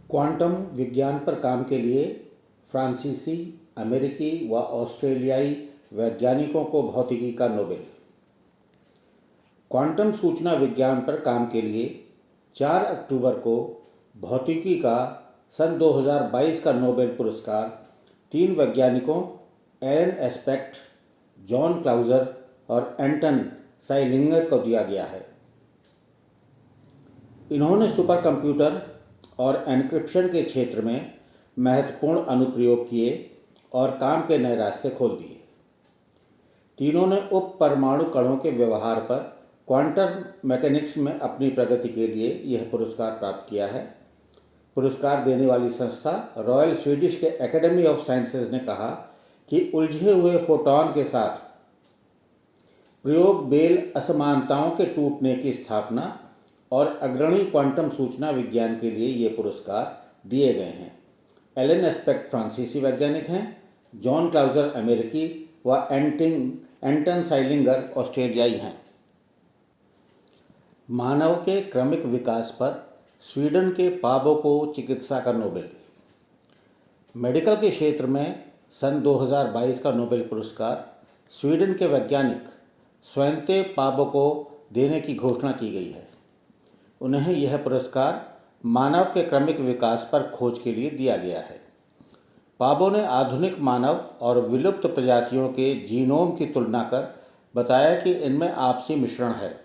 Quantum विज्ञान पर काम के लिए फ्रांसीसी, अमेरिकी व ऑस्ट्रेलियाई वैज्ञानिकों को भौतिकी का नोबेल। क्वांटम सूचना विज्ञान पर काम के लिए 4 अक्टूबर को भौतिकी का सन 2022 का नोबेल पुरस्कार 3 वैज्ञानिकों एलन एस्पेक्ट, जॉन क्लाउजर और एंटन साइलिंगर को दिया गया है। इन्होंने सुपर कंप्यूटर और एन्क्रिप्शन के क्षेत्र में महत्वपूर्ण अनुप्रयोग किए और काम के नए रास्ते खोल दिए। तीनों ने उप परमाणु कणों के व्यवहार पर क्वांटम मैकेनिक्स में अपनी प्रगति के लिए यह पुरस्कार प्राप्त किया है। पुरस्कार देने वाली संस्था रॉयल स्वीडिश के एकेडमी ऑफ साइंसेज ने कहा कि उलझे हुए फोटॉन के साथ प्रयोग बेल असमानताओं के टूटने की स्थापना और अग्रणी क्वांटम सूचना विज्ञान के लिए ये पुरस्कार दिए गए हैं। एलन एस्पेक्ट फ्रांसीसी वैज्ञानिक हैं, जॉन क्लाउजर अमेरिकी व एंटन साइलिंगर ऑस्ट्रेलियाई हैं। मानव के क्रमिक विकास पर स्वीडन के पाबो को चिकित्सा का नोबेल। मेडिकल के क्षेत्र में सन 2022 का नोबेल पुरस्कार स्वीडन के वैज्ञानिक स्वयंते पाबो को देने की घोषणा की गई है। उन्हें यह पुरस्कार मानव के क्रमिक विकास पर खोज के लिए दिया गया है। पाबो ने आधुनिक मानव और विलुप्त प्रजातियों के जीनोम की तुलना कर बताया कि इनमें आपसी मिश्रण है।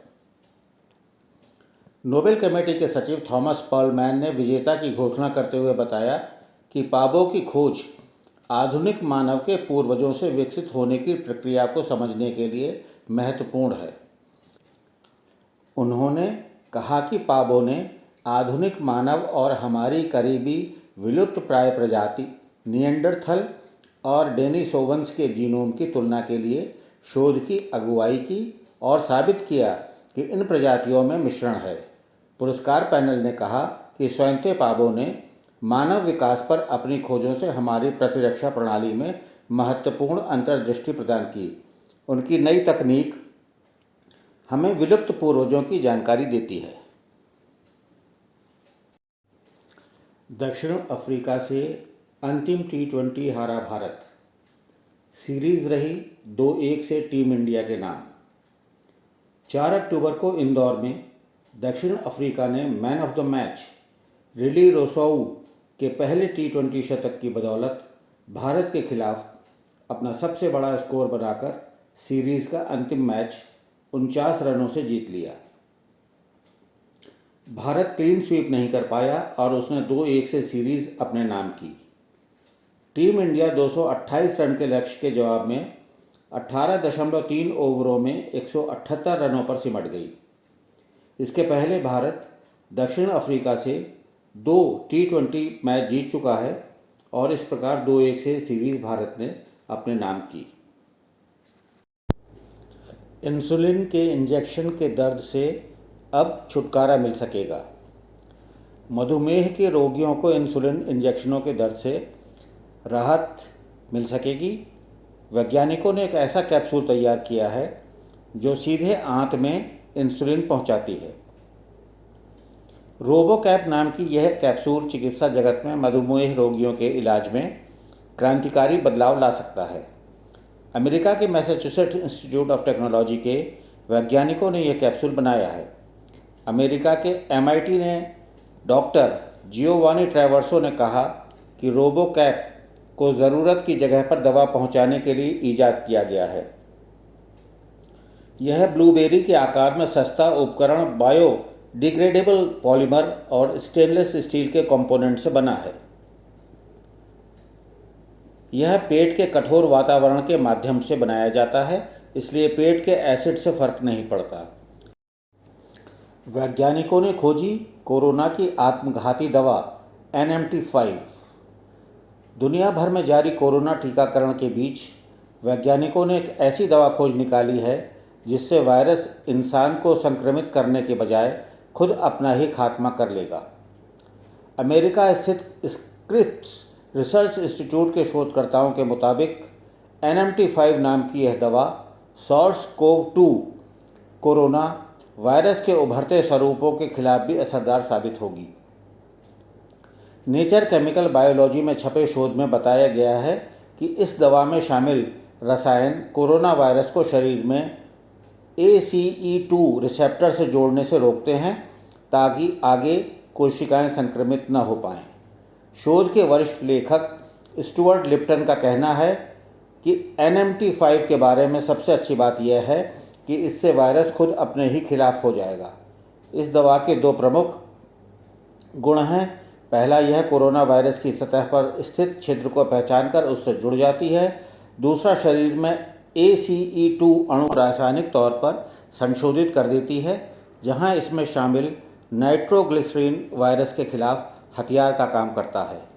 नोबेल कमेटी के सचिव थॉमस पर्लमैन ने विजेता की घोषणा करते हुए बताया कि पाबो की खोज आधुनिक मानव के पूर्वजों से विकसित होने की प्रक्रिया को समझने के लिए महत्वपूर्ण है। उन्होंने कहा कि पाबो ने आधुनिक मानव और हमारी करीबी विलुप्त प्राय प्रजाति निएंडरथल और डेनिसोवंस के जीनोम की तुलना के लिए शोध की अगुवाई की और साबित किया कि इन प्रजातियों में मिश्रण है। पुरस्कार पैनल ने कहा कि स्वयंते पाबो ने मानव विकास पर अपनी खोजों से हमारी प्रतिरक्षा प्रणाली में महत्वपूर्ण अंतर्दृष्टि प्रदान की। उनकी नई तकनीक हमें विलुप्त पूर्वजों की जानकारी देती है। दक्षिण अफ्रीका से अंतिम T20 हारा भारत। सीरीज़ रही 2-1 से टीम इंडिया के नाम। 4 अक्टूबर को इंदौर में दक्षिण अफ्रीका ने मैन ऑफ द मैच रिली रोसोऊ के पहले T20 शतक की बदौलत भारत के खिलाफ अपना सबसे बड़ा स्कोर बनाकर सीरीज़ का अंतिम मैच 49 रनों से जीत लिया। भारत क्लीन स्वीप नहीं कर पाया और उसने 2-1 से सीरीज़ अपने नाम की। टीम इंडिया 228 रन के लक्ष्य के जवाब में 18.3 ओवरों में 178 रनों पर सिमट गई। इसके पहले भारत दक्षिण अफ्रीका से 2 T20 मैच जीत चुका है और इस प्रकार 2-1 से सीरीज़ भारत ने अपने नाम की। इंसुलिन के इंजेक्शन के दर्द से अब छुटकारा मिल सकेगा। मधुमेह के रोगियों को इंसुलिन इंजेक्शनों के दर्द से राहत मिल सकेगी। वैज्ञानिकों ने एक ऐसा कैप्सूल तैयार किया है जो सीधे आंत में इंसुलिन पहुंचाती है। रोबोकैप नाम की यह कैप्सूल चिकित्सा जगत में मधुमेह रोगियों के इलाज में क्रांतिकारी बदलाव ला सकता है। अमेरिका के मैसाचुसेट्स इंस्टीट्यूट ऑफ टेक्नोलॉजी के वैज्ञानिकों ने यह कैप्सूल बनाया है। अमेरिका के MIT ने डॉक्टर जियोवानी ट्रैवर्सो ने कहा कि रोबोकैप को ज़रूरत की जगह पर दवा पहुंचाने के लिए ईजाद किया गया है। यह ब्लूबेरी के आकार में सस्ता उपकरण बायोडिग्रेडेबल पॉलीमर और स्टेनलेस स्टील के कंपोनेंट से बना है। यह पेट के कठोर वातावरण के माध्यम से बनाया जाता है, इसलिए पेट के एसिड से फर्क नहीं पड़ता। वैज्ञानिकों ने खोजी कोरोना की आत्मघाती दवा NMT5। दुनिया भर में जारी कोरोना टीकाकरण के बीच वैज्ञानिकों ने एक ऐसी दवा खोज निकाली है जिससे वायरस इंसान को संक्रमित करने के बजाय खुद अपना ही खात्मा कर लेगा। अमेरिका स्थित स्क्रिप्स रिसर्च इंस्टीट्यूट के शोधकर्ताओं के मुताबिक NMT5 नाम की यह दवा SARS-CoV-2 कोरोना वायरस के उभरते स्वरूपों के खिलाफ भी असरदार साबित होगी। नेचर केमिकल बायोलॉजी में छपे शोध में बताया गया है कि इस दवा में शामिल रसायन कोरोना वायरस को शरीर में ACE2 रिसेप्टर से जोड़ने से रोकते हैं ताकि आगे कोशिकाएं संक्रमित न हो पाएं। शोध के वरिष्ठ लेखक स्टुअर्ट लिप्टन का कहना है कि NMT5 के बारे में सबसे अच्छी बात यह है कि इससे वायरस खुद अपने ही खिलाफ हो जाएगा। इस दवा के दो प्रमुख गुण हैं। पहला, यह कोरोना वायरस की सतह पर स्थित छिद्र को पहचानकर उससे जुड़ जाती है। दूसरा, शरीर में ACE2 अणु रासायनिक तौर पर संशोधित कर देती है, जहां इसमें शामिल नाइट्रोग्लिसरीन वायरस के खिलाफ हथियार का काम करता है।